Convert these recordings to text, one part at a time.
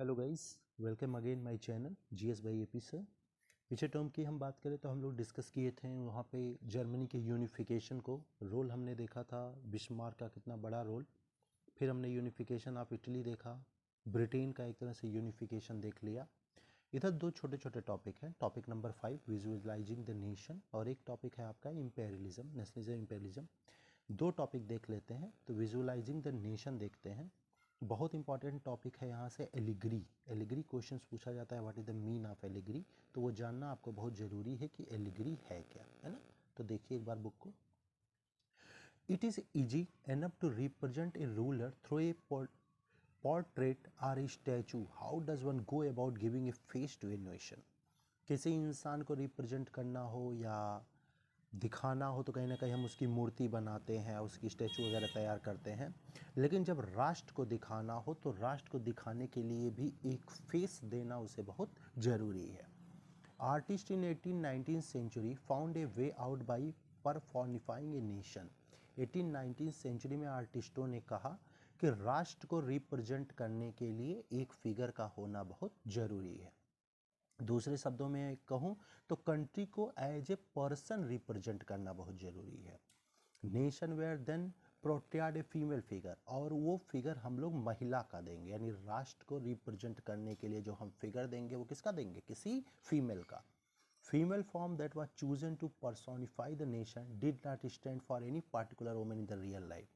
Hello guys, welcome again my channel GS by AP sir. पिछले term की हम बात करें तो हम लोग डिस्कस किए थे वहाँ पे जर्मनी के यूनिफिकेशन को रोल हमने देखा था, बिस्मार्क का कितना बड़ा रोल। फिर हमने यूनिफिकेशन ऑफ इटली देखा, ब्रिटेन का एक तरह से यूनिफिकेशन देख लिया। इधर दो छोटे छोटे टॉपिक हैं। Topic number 5 visualising the nation और एक टॉपिक है आपका इम्पेरियलिज्म, नेशनलिज्म इम्पेरियलिज्म। दो टॉपिक देख लेते हैं। तो विजुअलाइजिंग द नेशन देखते हैं। बहुत इंपॉर्टेंट टॉपिक है यहाँ से एलिग्री। एलिग्री क्वेश्चंस पूछा जाता है, what is the mean of allegory, तो वो जानना आपको बहुत ज़रूरी है कि एलिग्री है क्या, है ना। तो देखिए एक बार बुक को। It is easy enough to represent a ruler through a portrait or a statue. How does one go about giving a face to a nation? किसी इंसान को रिप्रेजेंट करना हो या दिखाना हो तो कहीं ना कहीं हम उसकी मूर्ति बनाते हैं, उसकी स्टैचू वगैरह तैयार करते हैं। लेकिन जब राष्ट्र को दिखाना हो तो राष्ट्र को दिखाने के लिए भी एक फेस देना उसे बहुत ज़रूरी है। Artist in 18-19 century found a way out by personifying a nation. 18-19 century में आर्टिस्टों ने कहा कि राष्ट्र को रिप्रेजेंट करने के लिए एक फिगर का होना बहुत ज़रूरी है। दूसरे शब्दों में कहूँ तो कंट्री को एज ए पर्सन रिप्रेजेंट करना बहुत ज़रूरी है। Nation were then portrayed a female figure, और वो फिगर हम लोग महिला का देंगे, यानी राष्ट्र को रिप्रेजेंट करने के लिए जो हम फिगर देंगे वो किसका देंगे, किसी फीमेल का। Female form that was chosen to personify the nation did not stand for any particular woman in the real life.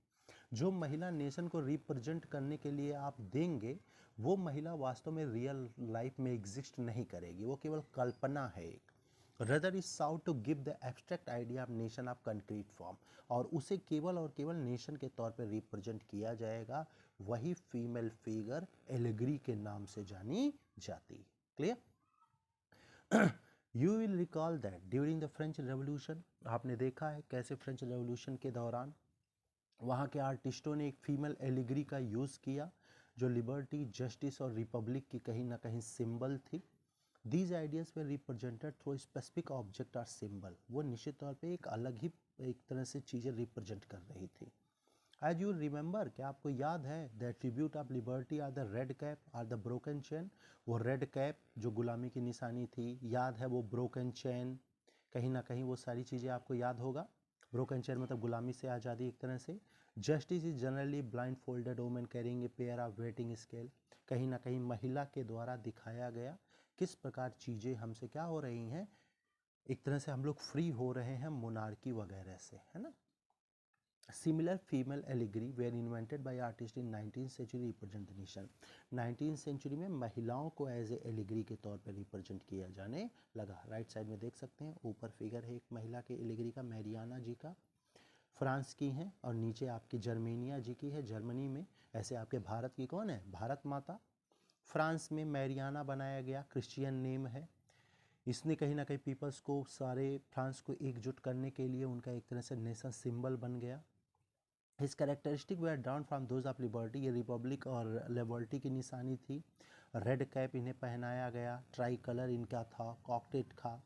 जो महिला नेशन को रिप्रेजेंट करने के लिए आप देंगे वो महिला वास्तव में रियल लाइफ में एग्जिस्ट नहीं करेगी, वो केवल कल्पना है एक। Rather is sought to give the abstract idea of nation of concrete form, और उसे केवल और केवल नेशन के तौर पर रिप्रेजेंट किया जाएगा। वही फीमेल फिगर एलिग्री के नाम से जानी जाती है। Clear? You will recall that during the French revolution, आपने देखा है कैसे फ्रेंच रेवोल्यूशन के दौरान वहाँ के आर्टिस्टों ने एक फीमेल एलिग्री का यूज़ किया जो लिबर्टी, जस्टिस और रिपब्लिक की कहीं ना कहीं सिंबल थी। These ideas way represented through specific object और सिंबल, वो निश्चित तौर पे एक अलग ही एक तरह से चीज़ें रिप्रेजेंट कर रही थी। एज यू रिमेंबर, क्या आपको याद है, the attribute of liberty are the red cap or the broken chain. वो रेड कैप जो गुलामी की निशानी थी, याद है वो ब्रोकन चेन, कहीं ना कहीं वो सारी चीज़ें आपको याद होगा। ब्रोकन चेन मतलब गुलामी से आज़ादी एक तरह से। Justice is generally blind folded women carrying a pair of waiting scale, कहीं ना कहीं महिला के द्वारा दिखाया गया किस प्रकार चीज़ें हमसे क्या हो रही हैं, एक तरह से हम लोग फ्री हो रहे हैं मोनार्की वगैरह से, है ना। Similar female allegory were invented by artist in 19th century represent the nation. 19th century में महिलाओं को एज ए एलिग्री के तौर पर रिप्रेजेंट किया जाने लगा। राइट साइड में देख सकते हैं, ऊपर फिगर है एक महिला के एलिग्री का, मैरियाना जी का, फ्रांस की हैं, और नीचे आपकी जर्मेनिया जी की है, जर्मनी में। ऐसे आपके भारत की कौन है, भारत माता। फ्रांस में मैरियाना बनाया गया, क्रिश्चियन नेम है। इसने कहीं ना कहीं पीपल्स को, सारे फ्रांस को एकजुट करने के लिए उनका एक तरह से नेशन सिंबल बन गया। His characteristic we are down from those of liberty, ये रिपब्लिक और लिबर्टी की निशानी थी। रेड कैप इन्हें पहनाया गया, ट्राई कलर इनका था, कॉकटेट था।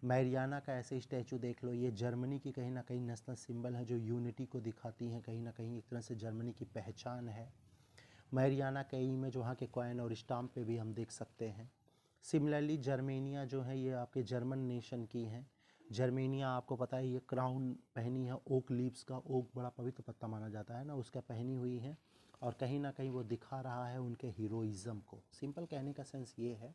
मैरियाना का ऐसे स्टैचू देख लो, ये जर्मनी की कहीं ना कहीं नेशनल सिंबल है जो यूनिटी को दिखाती हैं, कहीं ना कहीं एक तरह से जर्मनी की पहचान है। मैरियाना का इमेज वहाँ के कॉइन और स्टाम्प पे भी हम देख सकते हैं। सिमिलरली जर्मेनिया जो है ये आपके जर्मन नेशन की हैं। जर्मेनिया आपको पता है ये क्राउन पहनी है, ओक लीव्स का, ओक बड़ा पवित्र पत्ता माना जाता है ना, उसका पहनी हुई है, और कहीं ना कहीं वो दिखा रहा है उनके हीरोइज्म को। सिंपल कहने का सेंस ये है।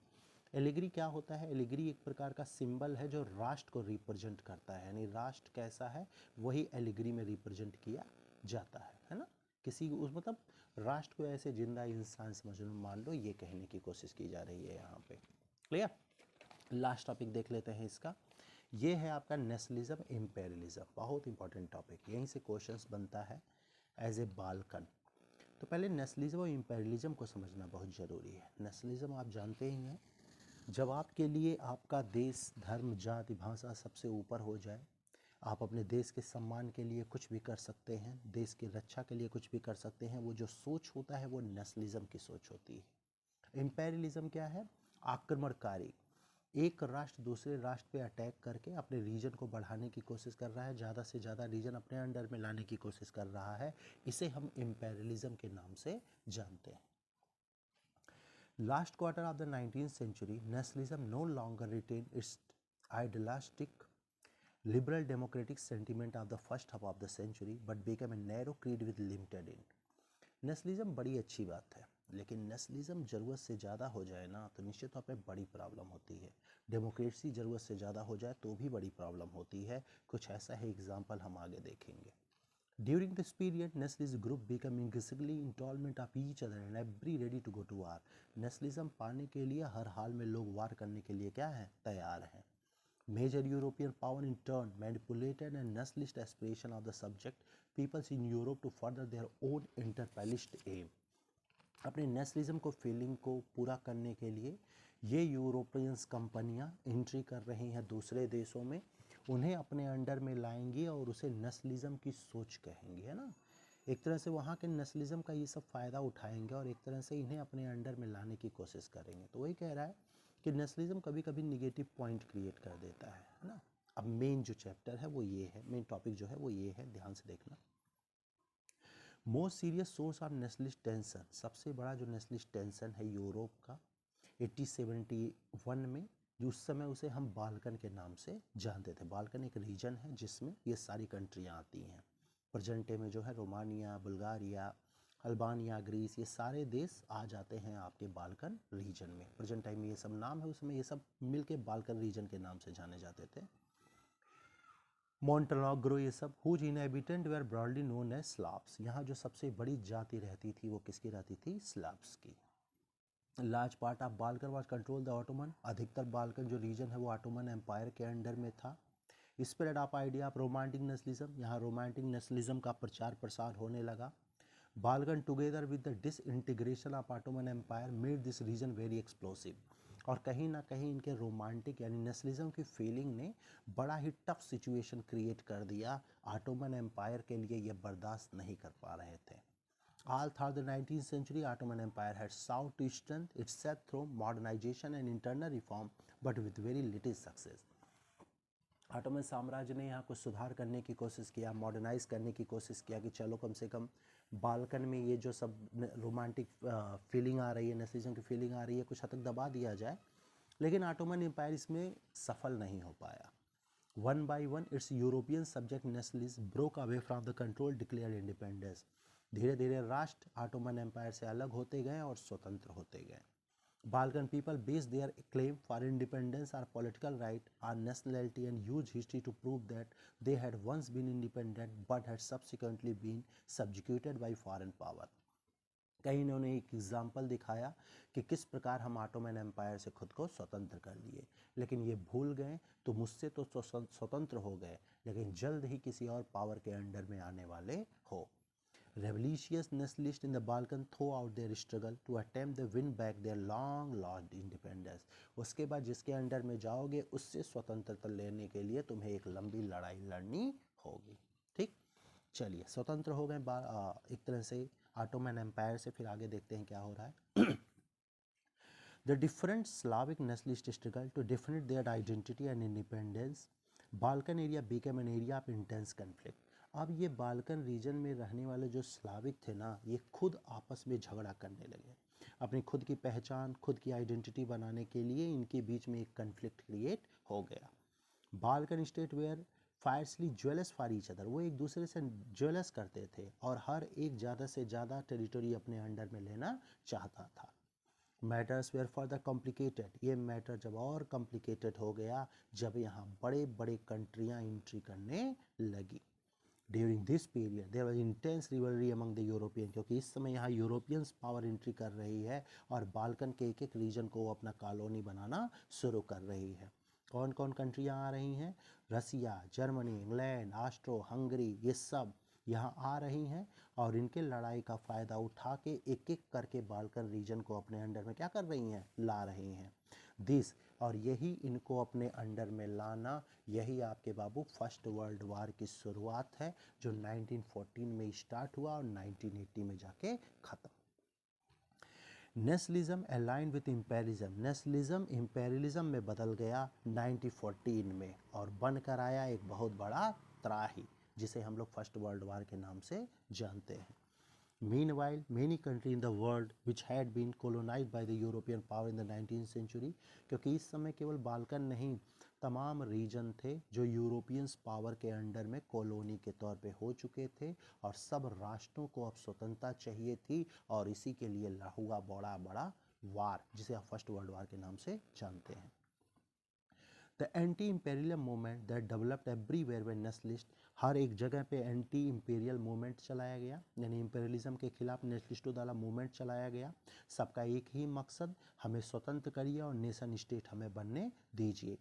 एलिग्री क्या होता है, एलिग्री एक प्रकार का सिंबल है जो राष्ट्र को रिप्रेजेंट करता है, यानी राष्ट्र कैसा है वही एलिग्री में रिप्रेजेंट किया जाता है ना। किसी उस मतलब राष्ट्र को ऐसे जिंदा इंसान समझ लो, मान लो, ये कहने की कोशिश की जा रही है यहाँ पे। क्लियर? लास्ट टॉपिक देख लेते हैं इसका। ये है आपका नेशनलिज्म इम्पेरियलिज्म, बहुत इंपॉर्टेंट टॉपिक, यहीं से क्वेश्चंस बनता है एज ए बालकन। तो पहले नेशनलिज्म और इम्पेरियलिज्म को समझना बहुत ज़रूरी है। नेशनलिज्म आप जानते ही हैं, जब आपके लिए आपका देश, धर्म, जाति, भाषा सबसे ऊपर हो जाए, आप अपने देश के सम्मान के लिए कुछ भी कर सकते हैं, देश की रक्षा के लिए कुछ भी कर सकते हैं, वो जो सोच होता है वो नेशनलिज्म की सोच होती है। इम्पेरियलिज्म क्या है, आक्रमणकारी, एक राष्ट्र दूसरे राष्ट्र पे अटैक करके अपने रीजन को बढ़ाने की कोशिश कर रहा है, ज़्यादा से ज़्यादा रीजन अपने अंडर में लाने की कोशिश कर रहा है, इसे हम इम्पेरियलिज्म के नाम से जानते हैं। Last quarter of the 19th century, nationalism no longer retained its idealistic liberal democratic sentiment of the first half of the century but became a narrow creed with limited end. Nationalism बड़ी अच्छी बात है, लेकिन nationalism ज़रूरत से ज़्यादा हो जाए ना तो निश्चित तौर पे बड़ी प्रॉब्लम होती है। डेमोक्रेसी ज़रूरत से ज़्यादा हो जाए तो भी बड़ी प्रॉब्लम होती है। कुछ ऐसा है एग्जाम्पल हम आगे देखेंगे। During this period, nationalist group became increasingly intolerant of each other and every ready to go to war. Nationalism पाने के लिए हर हाल में लोग वार करने के लिए क्या है, तैयार हैं। Major European power in turn manipulated and nationalist aspiration of the subject peoples in Europe to further their own imperialist aim. अपने नेशनलिज्म को फीलिंग को पूरा करने के लिए ये यूरोपियंस कंपनियां एंट्री कर रही हैं दूसरे देशों में, उन्हें अपने अंडर में लाएंगी और उसे नेशनलिज्म की सोच कहेंगे, है ना। एक तरह से वहाँ के नेशनलिज्म का ये सब फ़ायदा उठाएंगे और एक तरह से इन्हें अपने अंडर में लाने की कोशिश करेंगे। तो वही कह रहा है कि नेशनलिज्म कभी कभी निगेटिव पॉइंट क्रिएट कर देता है ना। अब मेन जो चैप्टर है वो ये है, मेन टॉपिक जो है वो ये है, ध्यान से देखना। Most serious source of nationalist tension, सबसे बड़ा जो नेशनलिस्ट टेंशन है यूरोप का 1871 में, जो उस समय उसे हम बाल्कन के नाम से जानते थे। बाल्कन एक रीजन है जिसमें ये सारी कंट्रियाँ आती हैं। प्रेजेंट डे में जो है रोमानिया, बुल्गारिया, अल्बानिया, ग्रीस, ये सारे देश आ जाते हैं आपके बाल्कन रीजन में। प्रेजेंट टाइम में ये सब नाम है, उसमें ये सब मिलके बाल्कन रीजन के नाम से जाने जाते थे। मोंटेनेग्रो, ये सब whose inhabitant were broadly known as Slavs, यहाँ जो सबसे बड़ी जाति रहती थी वो किसकी रहती थी, स्लाव्स की। Large part of Balkan was control the Ottoman, अधिकतर बाल्कन जो रीजन है वो ऑटोमन एम्पायर के अंडर में था। Spread of idea of romantic nationalism, यहाँ रोमांटिक नेशनलिज्म का प्रचार प्रसार होने लगा। Balkan together with the disintegration of Ottoman empire made this region very explosive, और कहीं ना कहीं इनके रोमांटिक यानी नेशनलिज्म की फीलिंग ने बड़ा ही टफ सिचुएशन क्रिएट कर दिया। ऑटोमन एम्पायर के लिए ये बर्दाश्त नहीं कर पा रहे थे। All through the 19th century, Ottoman Empire had sought to strengthen itself through modernization and internal reform, but with very little success. Ottoman साम्राज्य ने यहाँ कुछ सुधार करने की कोशिश किया, मॉडर्नाइज करने की कोशिश किया कि चलो कम से कम बाल्कन में ये जो सब रोमांटिक फीलिंग आ रही है, नेशनलिज्म की फीलिंग आ रही है, कुछ हद तक दबा दिया जाए। लेकिन ऑटोमन एम्पायर इसमें सफल नहीं हो पाया। One by one it's European subject nationalism broke away from the control declare independence, धीरे धीरे राष्ट्र ऑटोमन एम्पायर से अलग होते गए और स्वतंत्र होते गए। Balkan people based their claim for independence or political right on nationality and used history to prove that they had once been independent but had subsequently been subjugated by foreign power. कहीं इन्होंने एक example दिखाया कि किस प्रकार हम Ottoman empire से खुद को स्वतंत्र कर लिए, लेकिन ये भूल गए तो मुझसे तो स्वतंत्र हो गए, लेकिन जल्द ही किसी और पावर के अंडर में आने वाले हो। Rebellious nationalists in the Balkan throw out their struggle to attempt to win back their long lost independence. उसके बाद जिसके अंडर में जाओगे उससे स्वतंत्रता लेने के लिए तुम्हें एक लंबी लड़ाई लड़नी होगी। ठीक, चलिए स्वतंत्र हो गए एक तरह से ऑटोमन एम्पायर से। फिर आगे देखते हैं क्या हो रहा है। The different Slavic nationalist struggle to defend their identity and independence, Balkan area became an area of intense conflict. अब ये बाल्कन रीजन में रहने वाले जो स्लाविक थे ना, ये खुद आपस में झगड़ा करने लगे। अपनी खुद की पहचान, खुद की आइडेंटिटी बनाने के लिए इनके बीच में एक कन्फ्लिक्ट क्रिएट हो गया। Balkan state were fiercely jealous for each other, वो एक दूसरे से ज्वेलस करते थे और हर एक ज़्यादा से ज़्यादा टेरिटरी अपने अंडर में लेना चाहता था। मैटर्स वेयर फर्दर कॉम्प्लिकेटेड, ये मैटर जब और कॉम्प्लिकेटेड हो गया जब यहाँ बड़े बड़े कंट्रियाँ एंट्री करने लगी। During this period there was intense rivalry among the European, क्योंकि इस समय यहाँ यूरोपियंस पावर एंट्री कर रही है और बाल्कन के एक एक रीजन को अपना कॉलोनी बनाना शुरू कर रही है। कौन कौन कंट्रियाँ आ रही हैं, रसिया, जर्मनी, इंग्लैंड, ऑस्ट्रो हंगरी, ये सब यहाँ आ रही हैं और इनके लड़ाई का फ़ायदा उठा के एक एक करके बाल्कन रीजन को अपने अंडर में क्या कर रही हैं, ला रही हैं। दिस, और यही इनको अपने अंडर में लाना, यही आपके बाबू फर्स्ट वर्ल्ड वार की शुरुआत है जो 1914 में स्टार्ट हुआ और 1980 में जाके ख़त्म। Nationalism align with imperialism, nationalism imperialism में बदल गया 1914 में और बनकर आया एक बहुत बड़ा त्राही जिसे हम लोग फर्स्ट वर्ल्ड वार के नाम से जानते हैं। Meanwhile, many countries in the world which had been colonized by the European power in the 19th century, क्योंकि इस समय केवल बाल्कन नहीं, तमाम रीजन थे जो यूरोपियंस पावर के अंडर में कॉलोनी के तौर पे हो चुके थे और सब राष्ट्रों को अब स्वतंत्रता चाहिए थी और इसी के लिए हुआ बड़ा बड़ा वार जिसे आप फर्स्ट वर्ल्ड वार के नाम से जानते हैं। The anti imperial movement that developed everywhere by nationalist, हर एक जगह पे एंटी इम्पेरियल मूवमेंट चलाया गया, यानी इम्पेरियलिज्म के खिलाफ नेशनलिस्टों द्वारा मूवमेंट चलाया गया। सबका एक ही मकसद, हमें स्वतंत्र करिए और नेशन स्टेट हमें बनने दीजिए।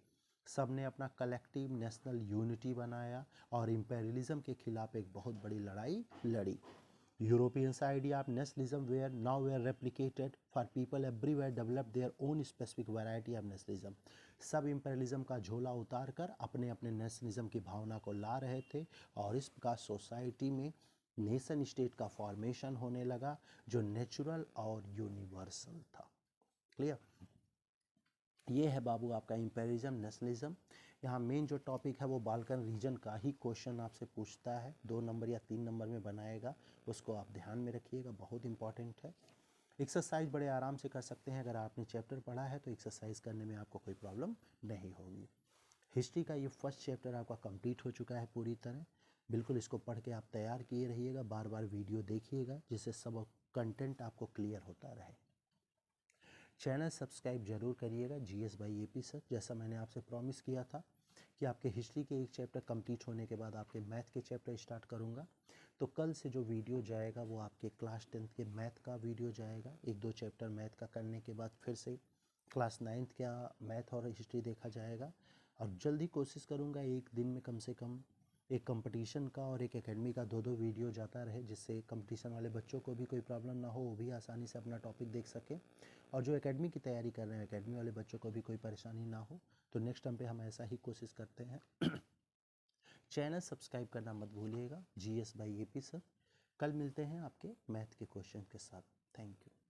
सब ने अपना कलेक्टिव नेशनल यूनिटी बनाया और इम्पेरियलिज्म के खिलाफ एक बहुत बड़ी लड़ाई लड़ी। Europeans' idea of nationalism were replicated for people everywhere developed their own specific variety of nationalism. सब imperialism का झोला उतार कर अपने अपने नेशनलिज्म की भावना को ला रहे थे और इस प्रकार सोसाइटी में नेशन स्टेट का फॉर्मेशन होने लगा जो नेचुरल और यूनिवर्सल था। क्लियर? ये है बाबू आपका इम्पेरियलिज्म, नेशनलिज्म। यहाँ मेन जो टॉपिक है वो बाल्कन रीजन का ही क्वेश्चन आपसे पूछता है, 2 नंबर या 3 नंबर में बनाएगा, उसको आप ध्यान में रखिएगा, बहुत इंपॉर्टेंट है। एक्सरसाइज बड़े आराम से कर सकते हैं, अगर आपने चैप्टर पढ़ा है तो एक्सरसाइज करने में आपको कोई प्रॉब्लम नहीं होगी। हिस्ट्री का ये फर्स्ट चैप्टर आपका कंप्लीट हो चुका है पूरी तरह, बिल्कुल इसको पढ़ के आप तैयार किए रहिएगा, बार बार वीडियो देखिएगा जिससे सब कंटेंट आपको क्लियर होता रहे। चैनल सब्सक्राइब जरूर करिएगा जीएस बाई एपी सर, जैसा मैंने आपसे प्रॉमिस किया था कि आपके हिस्ट्री के एक चैप्टर कंप्लीट होने के बाद आपके मैथ के चैप्टर स्टार्ट करूंगा। तो कल से जो वीडियो जाएगा वो आपके क्लास 10th के मैथ का वीडियो जाएगा, 1-2 चैप्टर मैथ का करने के बाद फिर से क्लास 9th का मैथ और हिस्ट्री देखा जाएगा। और जल्दी कोशिश करूँगा एक दिन में कम से कम एक कंपटीशन का और एक एकेडमी का 2-2 वीडियो जाता रहे, जिससे कंपटीशन वाले बच्चों को भी कोई प्रॉब्लम ना हो, वो भी आसानी से अपना टॉपिक देख सकें और जो एकेडमी की तैयारी कर रहे हैं एकेडमी वाले बच्चों को भी कोई परेशानी ना हो। तो नेक्स्ट टाइम पे हम ऐसा ही कोशिश करते हैं। चैनल सब्सक्राइब करना मत भूलिएगा, जीएस बाई एपी सर। कल मिलते हैं आपके मैथ के क्वेश्चन के साथ। Thank you.